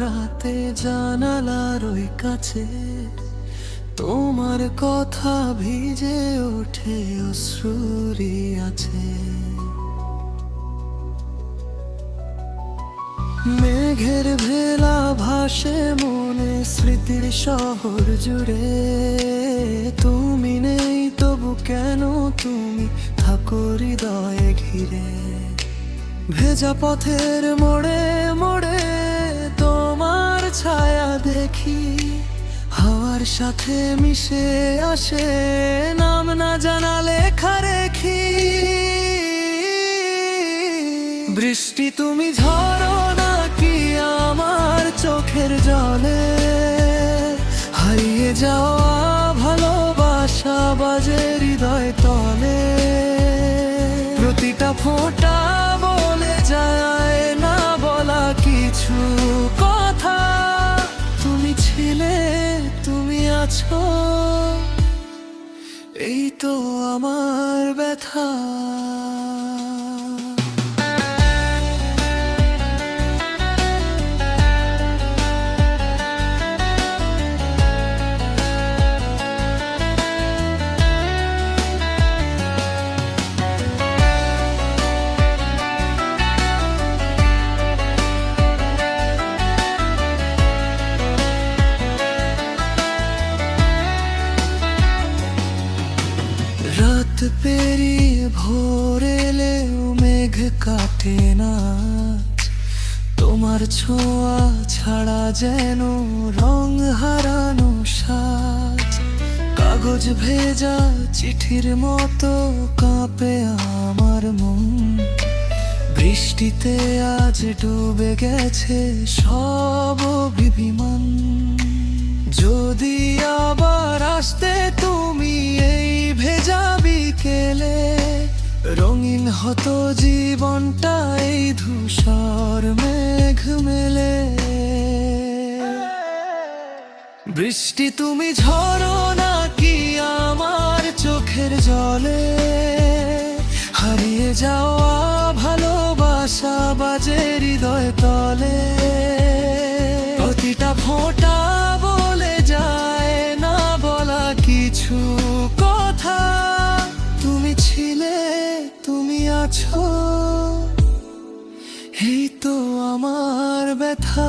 রাতে জানালার ওই কাছে তোমার কথা ভিজে ওঠে অশ্রুরি আছে। মেঘের ভেলা ভাসে মনে স্মৃতির শহর জুড়ে, তুমি নেই তবু কেন তুমি থাকো হৃদয়ে ঘিরে। ভেজা পথের মোড়ে মোড়ে তোমার ছায়া দেখি, হাওয়ার সাথে মিশে আসে নাম না জানা লেখা রেখি। বৃষ্টি তুমি ঝরো নাকি আমার চোখের জলে, হারিয়ে যাওয়া ভালোবাসা বাজে হৃদয় তলে। প্রতিটা ফোঁটা বলে যায় না বলা কিছু কথা, তুমি ছিলে তুমি আছো, এই তো আমার ব্যথা। রাত পেরিয়ে ভোর এলেও মেঘ কাটে না, তোমার ছোঁয়া ছাড়া যেন রং হারানো সাজ। কাগজ ভেজা চিঠির মতো কাঁপে আমার মন, বৃষ্টিতে আজ ডুবে গেছে সব অভিমান। যদি আবার আসতে তুমি এই ভেজা বিকেলে, রঙিন হতো জীবনটা এই ধূসর মেঘ মেলে। বৃষ্টি তুমি ঝরো নাকি আমার চোখের জলে, হারিয়ে যাওয়া ভালোবাসা বাজে হৃদয় তলে। প্রতিটা ফোঁটা বলে যায় না বলা কিছু কথা, তুমি ছিলে তুমি আছো, এই তো আমার ব্যথা।